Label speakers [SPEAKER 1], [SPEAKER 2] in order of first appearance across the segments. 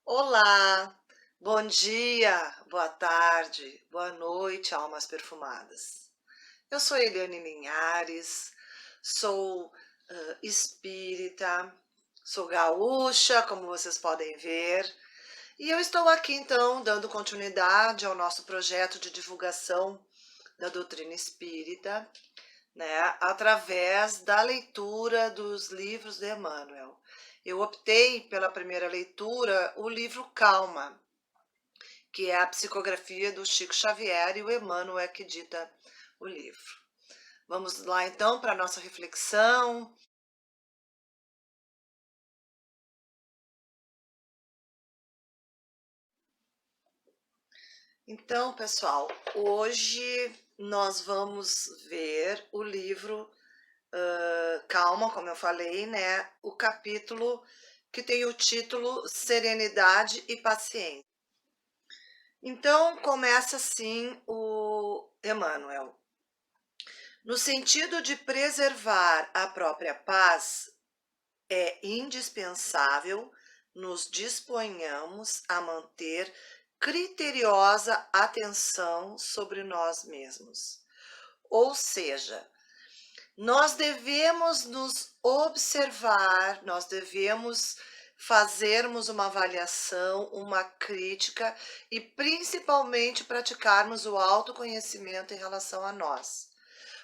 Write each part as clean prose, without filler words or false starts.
[SPEAKER 1] Olá, bom dia, boa tarde, boa noite, almas perfumadas. Eu sou Eliane Linhares, sou espírita, sou gaúcha, como vocês podem ver, e eu estou aqui então dando continuidade ao nosso projeto de divulgação da doutrina espírita, né, através da leitura dos livros de Emmanuel. Eu optei pela primeira leitura o livro Calma, que é a psicografia do Chico Xavier, e o Emmanuel é que dita o livro. Vamos lá então para a nossa reflexão. Então, pessoal, hoje nós vamos ver o livro Calma, como eu falei, né? O capítulo que tem o título Serenidade e Paciência. Então, começa assim o Emmanuel. No sentido de preservar a própria paz, é indispensável nos disponhamos a manter criteriosa atenção sobre nós mesmos. Ou seja, nós devemos nos observar, nós devemos fazermos uma avaliação, uma crítica e principalmente praticarmos o autoconhecimento em relação a nós.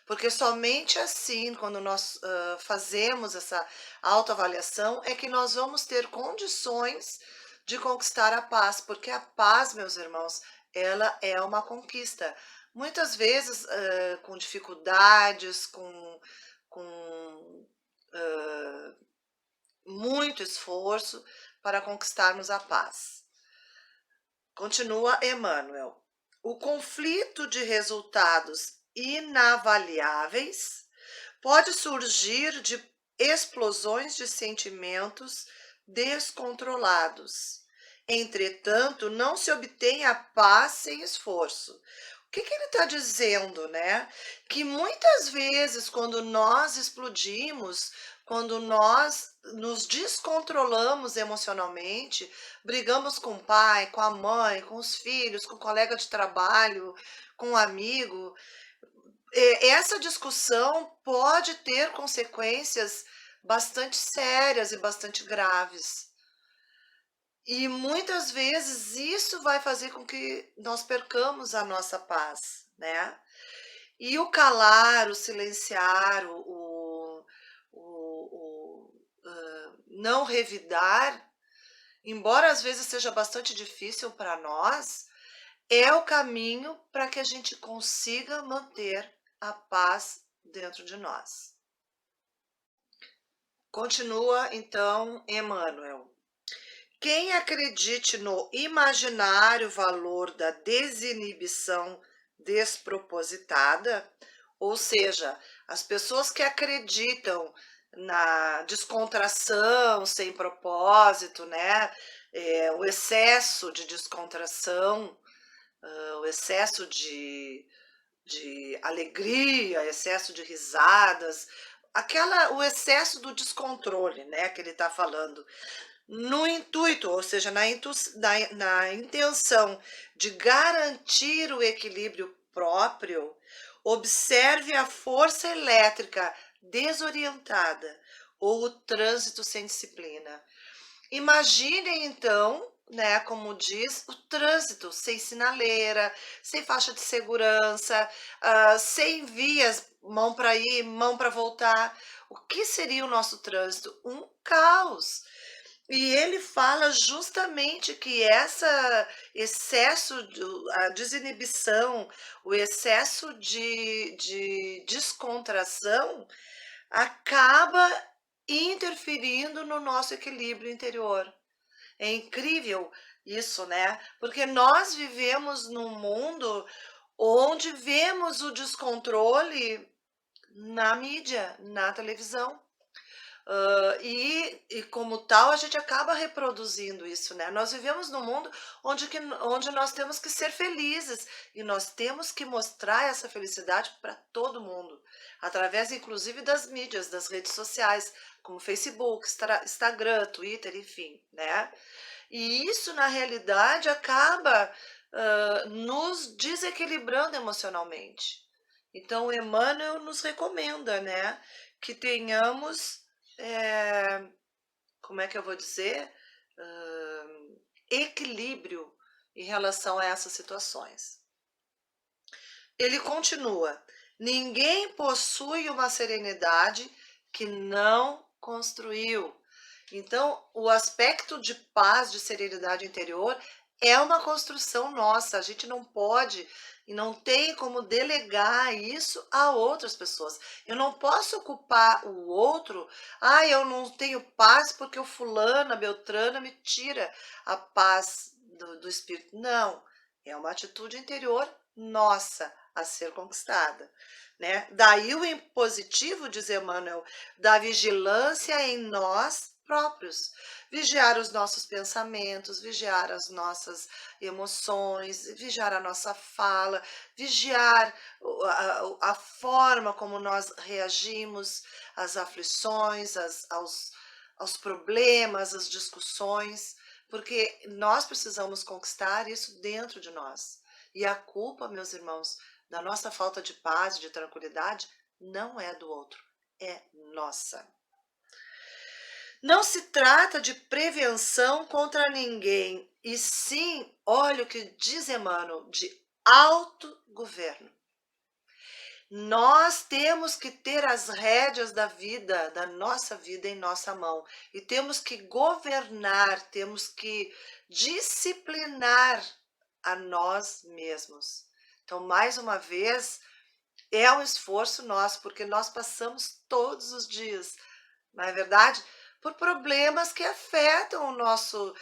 [SPEAKER 1] Porque somente assim, quando nós fazemos essa autoavaliação, é que nós vamos ter condições de conquistar a paz. Porque a paz, meus irmãos, ela é uma conquista. Muitas vezes com dificuldades, com muito esforço para conquistarmos a paz. Continua Emmanuel. O conflito de resultados inavaliáveis pode surgir de explosões de sentimentos descontrolados. Entretanto, não se obtém a paz sem esforço. O que ele está dizendo, né? Que muitas vezes, quando nós explodimos, quando nós nos descontrolamos emocionalmente, brigamos com o pai, com a mãe, com os filhos, com o colega de trabalho, com um amigo, essa discussão pode ter consequências bastante sérias e bastante graves. E muitas vezes isso vai fazer com que nós percamos a nossa paz, né? E o calar, o silenciar, não revidar, embora às vezes seja bastante difícil para nós, é o caminho para que a gente consiga manter a paz dentro de nós. Continua então Emmanuel. Quem acredite no imaginário valor da desinibição despropositada, ou seja, as pessoas que acreditam na descontração sem propósito, né? O excesso de descontração, o excesso de alegria, excesso de risadas, o excesso do descontrole, né, que ele está falando. No intuito, ou seja, na intenção de garantir o equilíbrio próprio, observe a força elétrica desorientada ou o trânsito sem disciplina. Imaginem então, né, como diz, o trânsito sem sinaleira, sem faixa de segurança, sem vias, mão para ir, mão para voltar. O que seria o nosso trânsito? Um caos. E ele fala justamente que essa excesso, a desinibição, o excesso de descontração acaba interferindo no nosso equilíbrio interior. É incrível isso, né? Porque nós vivemos num mundo onde vemos o descontrole na mídia, na televisão. E como tal, a gente acaba reproduzindo isso, né? Nós vivemos num mundo onde nós temos que ser felizes e nós temos que mostrar essa felicidade para todo mundo, através inclusive das mídias, das redes sociais, como Facebook, Instagram, Twitter, enfim, né? E isso, na realidade, acaba nos desequilibrando emocionalmente. Então, o Emmanuel nos recomenda, né, que tenhamos, é, como é que eu vou dizer, equilíbrio em relação a essas situações. Ele continua: ninguém possui uma serenidade que não construiu. Então, o aspecto de paz, de serenidade interior, é uma construção nossa. A gente não pode e não tem como delegar isso a outras pessoas. Eu não posso culpar o outro. Ah, eu não tenho paz porque o fulano, a Beltrana me tira a paz do espírito. Não, é uma atitude interior nossa a ser conquistada, né? Daí o impositivo, diz Emmanuel, da vigilância em nós próprios. Vigiar os nossos pensamentos, vigiar as nossas emoções, vigiar a nossa fala, vigiar a forma como nós reagimos às aflições, aos problemas, às discussões, porque nós precisamos conquistar isso dentro de nós. E a culpa, meus irmãos, da nossa falta de paz, de tranquilidade, não é do outro, é nossa. Não se trata de prevenção contra ninguém, e sim, olha o que diz Emmanuel, de autogoverno. Nós temos que ter as rédeas da vida, da nossa vida em nossa mão, e temos que governar, temos que disciplinar a nós mesmos. Então, mais uma vez, é um esforço nosso, porque nós passamos todos os dias, não é verdade? Por problemas que afetam o nosso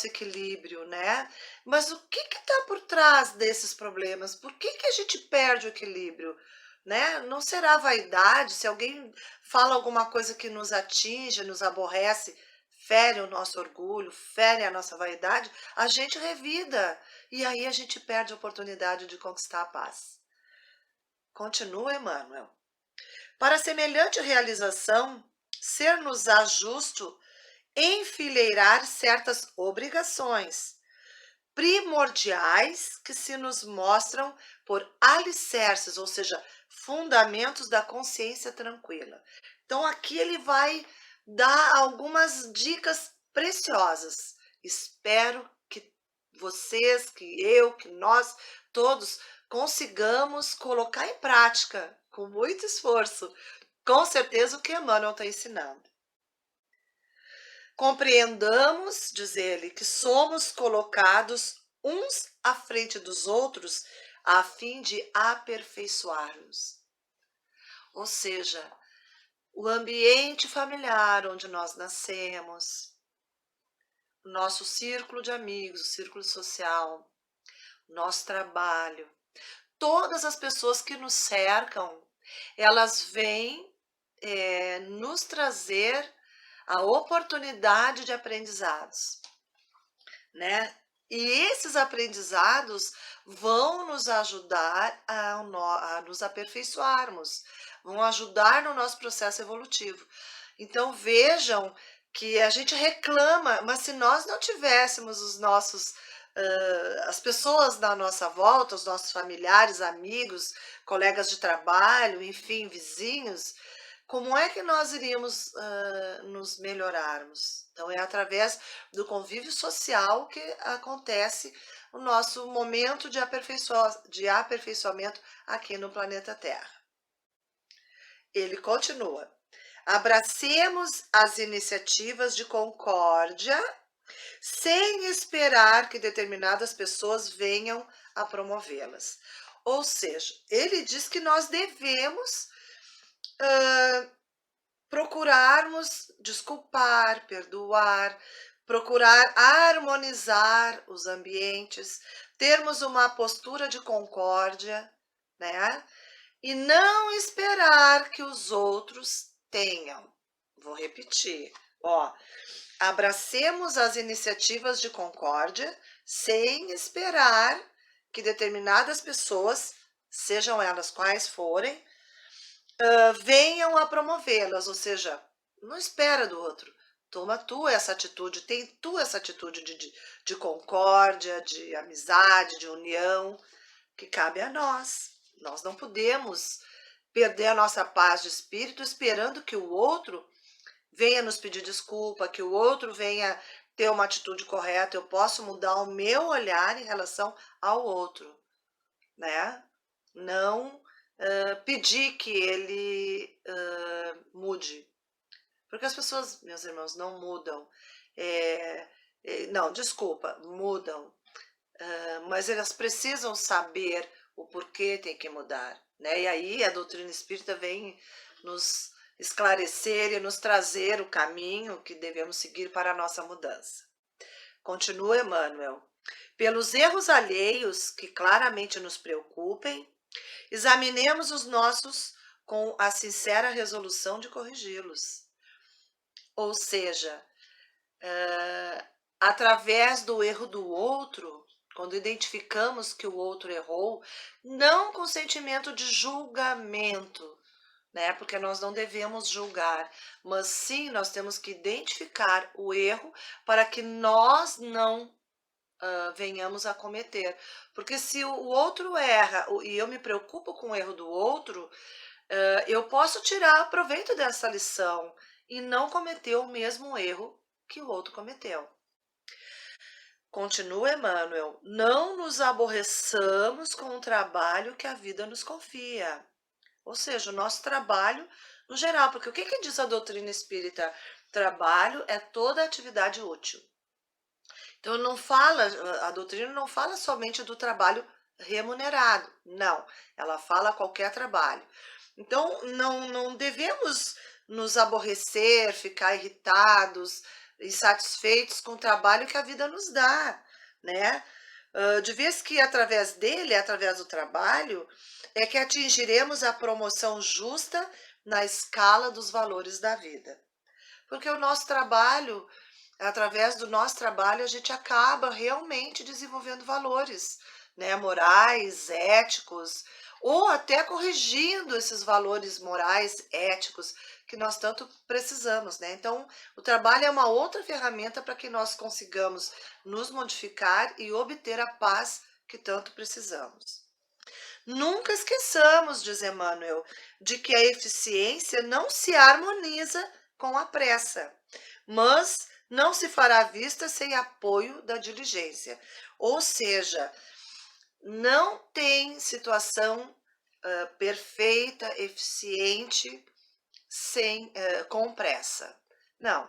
[SPEAKER 1] equilíbrio, né? Mas o que está por trás desses problemas? Por que a gente perde o equilíbrio? Né? Não será vaidade? Se alguém fala alguma coisa que nos atinge, nos aborrece, fere o nosso orgulho, fere a nossa vaidade, a gente revida. E aí a gente perde a oportunidade de conquistar a paz. Continua Emmanuel. Para semelhante realização, ser-nos-á justo enfileirar certas obrigações primordiais que se nos mostram por alicerces, ou seja, fundamentos da consciência tranquila. Então, aqui ele vai dar algumas dicas preciosas. Espero que vocês, que eu, que nós todos consigamos colocar em prática com muito esforço, com certeza, o que Emmanuel está ensinando. Compreendamos, diz ele, que somos colocados uns à frente dos outros a fim de aperfeiçoar-nos. Ou seja, o ambiente familiar onde nós nascemos, o nosso círculo de amigos, o círculo social, o nosso trabalho, todas as pessoas que nos cercam, elas vêm nos trazer a oportunidade de aprendizados, né? E esses aprendizados vão nos ajudar a nos aperfeiçoarmos, vão ajudar no nosso processo evolutivo. Então vejam que a gente reclama, mas se nós não tivéssemos as pessoas da nossa volta, os nossos familiares, amigos, colegas de trabalho, enfim, vizinhos, como é que nós iríamos nos melhorarmos? Então, é através do convívio social que acontece o nosso momento de aperfeiçoamento aqui no planeta Terra. Ele continua: abracemos as iniciativas de concórdia sem esperar que determinadas pessoas venham a promovê-las. Ou seja, ele diz que nós devemos procurarmos desculpar, perdoar, procurar harmonizar os ambientes, termos uma postura de concórdia, né? E não esperar que os outros tenham. Vou repetir. Ó, abracemos as iniciativas de concórdia sem esperar que determinadas pessoas, sejam elas quais forem, venham a promovê-las, ou seja, não espera do outro. Toma tu essa atitude, tem tu essa atitude de concórdia, de amizade, de união, que cabe a nós. Nós não podemos perder a nossa paz de espírito esperando que o outro venha nos pedir desculpa, que o outro venha ter uma atitude correta. Eu posso mudar o meu olhar em relação ao outro, né? Não pedir que ele mude. Porque as pessoas, meus irmãos, não mudam. Não, desculpa, mudam. Mas elas precisam saber o porquê tem que mudar, né? E aí a doutrina espírita vem nos esclarecer e nos trazer o caminho que devemos seguir para a nossa mudança. Continua Emmanuel. Pelos erros alheios que claramente nos preocupem, examinemos os nossos com a sincera resolução de corrigi-los. Ou seja, através do erro do outro, quando identificamos que o outro errou, não com sentimento de julgamento, né? Porque nós não devemos julgar, mas sim nós temos que identificar o erro para que nós não venhamos a cometer. Porque se o outro erra e eu me preocupo com o erro do outro, eu posso tirar proveito dessa lição e não cometer o mesmo erro que o outro cometeu. Continua Emmanuel, não nos aborreçamos com o trabalho que a vida nos confia. Ou seja, o nosso trabalho no geral, porque o que diz a doutrina espírita? Trabalho é toda atividade útil. Então não fala, a doutrina não fala somente do trabalho remunerado, não, ela fala qualquer trabalho. Então não devemos nos aborrecer, ficar irritados, insatisfeitos com o trabalho que a vida nos dá, né? De vez que através dele, através do trabalho, é que atingiremos a promoção justa na escala dos valores da vida. Porque o nosso trabalho, através do nosso trabalho, a gente acaba realmente desenvolvendo valores, né, morais, éticos, ou até corrigindo esses valores morais, éticos que nós tanto precisamos, né? Então, o trabalho é uma outra ferramenta para que nós consigamos nos modificar e obter a paz que tanto precisamos. Nunca esqueçamos, diz Emmanuel, de que a eficiência não se harmoniza com a pressa, mas não se fará vista sem apoio da diligência. Ou seja, não tem situação perfeita, eficiente, com pressa. Não,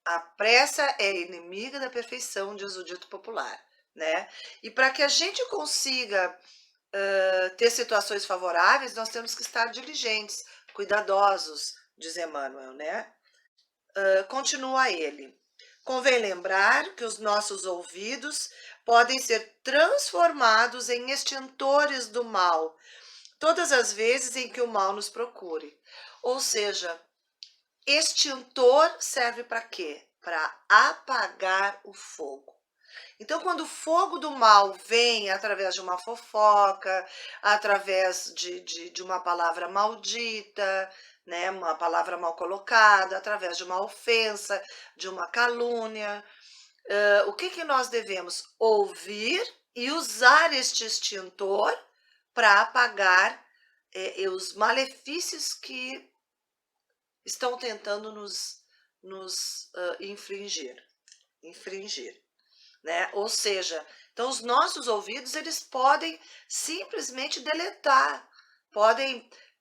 [SPEAKER 1] a pressa é inimiga da perfeição, diz o dito popular, né? E para que a gente consiga ter situações favoráveis, nós temos que estar diligentes, cuidadosos, diz Emmanuel, né? Continua ele. Convém lembrar que os nossos ouvidos podem ser transformados em extintores do mal, todas as vezes em que o mal nos procure. Ou seja, extintor serve para quê? Para apagar o fogo. Então, quando o fogo do mal vem através de uma fofoca, através de uma palavra maldita, né, uma palavra mal colocada, através de uma ofensa, de uma calúnia, o que nós devemos? Ouvir e usar este extintor para apagar os malefícios que estão tentando nos infringir. Né? Ou seja, então os nossos ouvidos eles podem simplesmente deletar,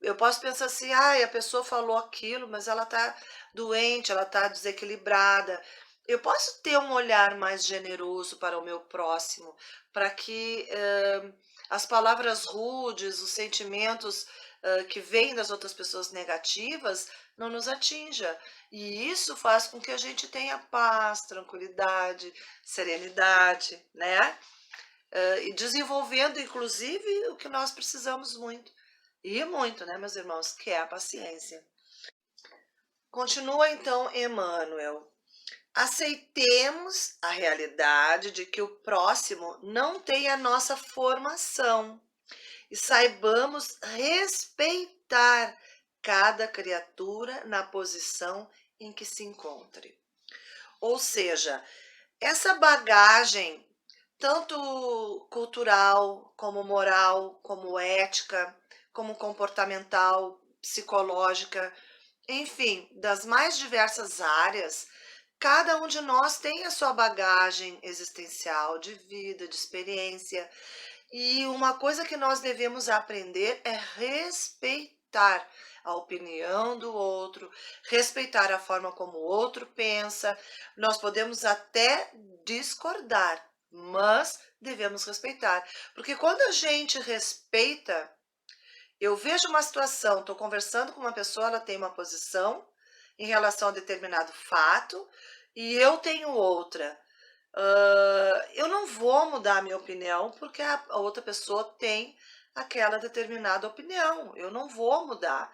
[SPEAKER 1] eu posso pensar assim, a pessoa falou aquilo, mas ela está doente, ela está desequilibrada. Eu posso ter um olhar mais generoso para o meu próximo, para que as palavras rudes, os sentimentos que vêm das outras pessoas negativas não nos atinja. E isso faz com que a gente tenha paz, tranquilidade, serenidade, né? E desenvolvendo, inclusive, o que nós precisamos muito. E muito, né, meus irmãos? Que é a paciência. Continua então Emmanuel. Aceitemos a realidade de que o próximo não tem a nossa formação e saibamos respeitar cada criatura na posição em que se encontre. Ou seja, essa bagagem, tanto cultural, como moral, como ética, como comportamental, psicológica, enfim, das mais diversas áreas, cada um de nós tem a sua bagagem existencial, de vida, de experiência. E uma coisa que nós devemos aprender é respeitar a opinião do outro, respeitar a forma como o outro pensa. Nós podemos até discordar, mas devemos respeitar. Porque quando a gente respeita, eu vejo uma situação, estou conversando com uma pessoa, ela tem uma posição em relação a determinado fato e eu tenho outra. Eu não vou mudar a minha opinião porque a outra pessoa tem aquela determinada opinião. Eu não vou mudar.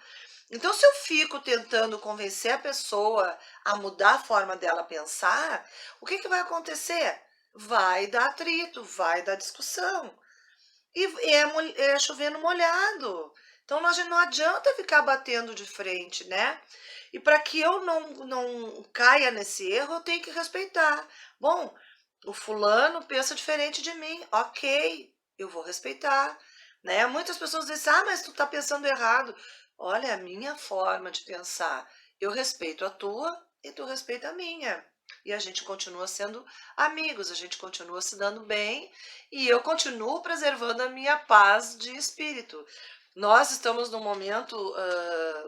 [SPEAKER 1] Então, se eu fico tentando convencer a pessoa a mudar a forma dela pensar, o que que vai acontecer? Vai dar atrito, vai dar discussão. E é chover no molhado. Então, não adianta ficar batendo de frente, né? E para que eu não caia nesse erro, eu tenho que respeitar. Bom, o fulano pensa diferente de mim, ok, eu vou respeitar, né? Muitas pessoas dizem, ah, mas tu tá pensando errado. Olha, é a minha forma de pensar. Eu respeito a tua e tu respeita a minha. E a gente continua sendo amigos, a gente continua se dando bem e eu continuo preservando a minha paz de espírito. Nós estamos num momento,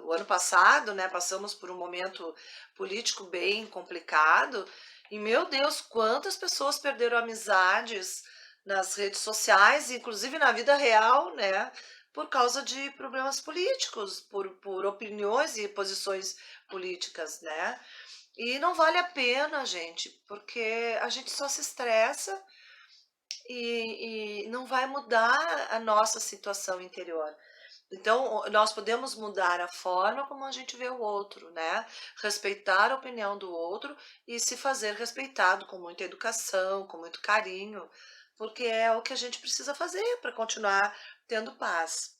[SPEAKER 1] o ano passado, né, passamos por um momento político bem complicado e, meu Deus, quantas pessoas perderam amizades nas redes sociais, inclusive na vida real, né, por causa de problemas políticos, por opiniões e posições políticas, né? E não vale a pena, gente, porque a gente só se estressa e não vai mudar a nossa situação interior. Então, nós podemos mudar a forma como a gente vê o outro, né? Respeitar a opinião do outro e se fazer respeitado com muita educação, com muito carinho, porque é o que a gente precisa fazer para continuar tendo paz.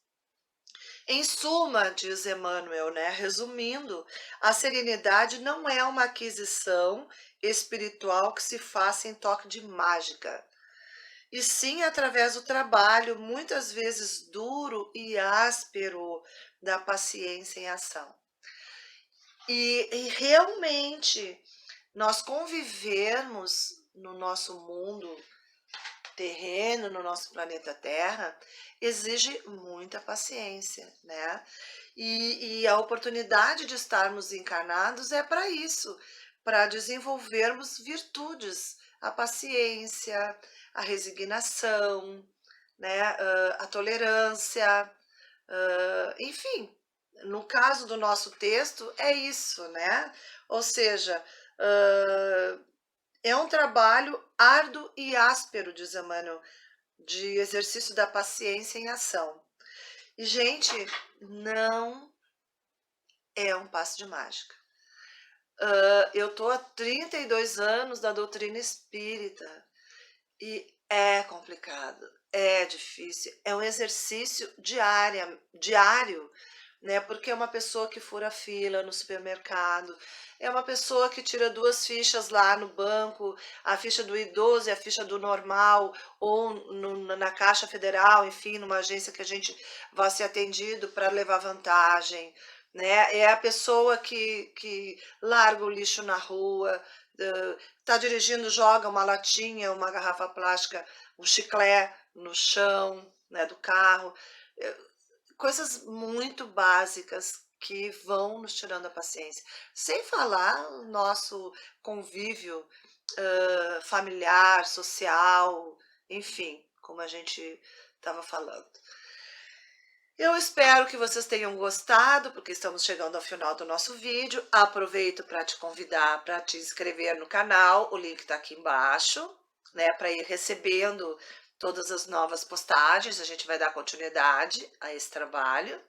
[SPEAKER 1] Em suma, diz Emmanuel, né? Resumindo, a serenidade não é uma aquisição espiritual que se faça em toque de mágica, e sim através do trabalho, muitas vezes duro e áspero, da paciência em ação. E realmente, nós convivermos no nosso mundo terreno, no nosso planeta Terra, exige muita paciência, né? E a oportunidade de estarmos encarnados é para isso, para desenvolvermos virtudes, a paciência, a resignação, né? A tolerância, enfim. No caso do nosso texto, é isso, né? Ou seja, é um trabalho árduo e áspero, diz Emmanuel, de exercício da paciência em ação. E, gente, não é um passe de mágica. Eu tô há 32 anos da doutrina espírita e é complicado, é difícil, é um exercício diário, né? Porque é uma pessoa que fura fila no supermercado, é uma pessoa que tira duas fichas lá no banco, a ficha do idoso e a ficha do normal, ou na Caixa Federal, enfim, numa agência que a gente vai ser atendido para levar vantagem, né? É a pessoa que larga o lixo na rua, tá dirigindo, joga uma latinha, uma garrafa plástica, um chiclete no chão, né, do carro. Coisas muito básicas que vão nos tirando a paciência. Sem falar o nosso convívio familiar, social, enfim, como a gente estava falando. Eu espero que vocês tenham gostado, porque estamos chegando ao final do nosso vídeo. Aproveito para te convidar para te inscrever no canal, o link está aqui embaixo, né, para ir recebendo todas as novas postagens. A gente vai dar continuidade a esse trabalho.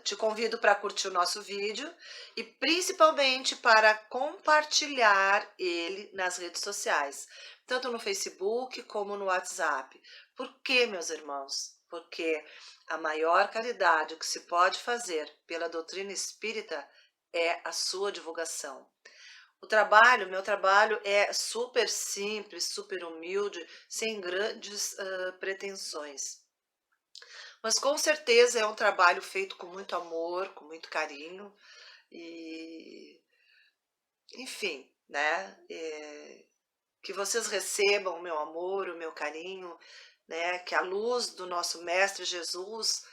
[SPEAKER 1] Te convido para curtir o nosso vídeo e principalmente para compartilhar ele nas redes sociais, tanto no Facebook como no WhatsApp. Por quê, meus irmãos? Porque a maior caridade que se pode fazer pela doutrina espírita é a sua divulgação. Meu trabalho é super simples, super humilde, sem grandes pretensões. Mas com certeza é um trabalho feito com muito amor, com muito carinho e, enfim, né? Que vocês recebam o meu amor, o meu carinho, né? Que a luz do nosso Mestre Jesus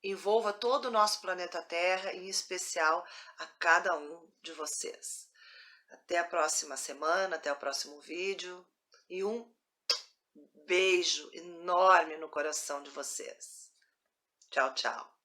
[SPEAKER 1] envolva todo o nosso planeta Terra, em especial a cada um de vocês. Até a próxima semana, até o próximo vídeo e um beijo enorme no coração de vocês. Tchau, tchau.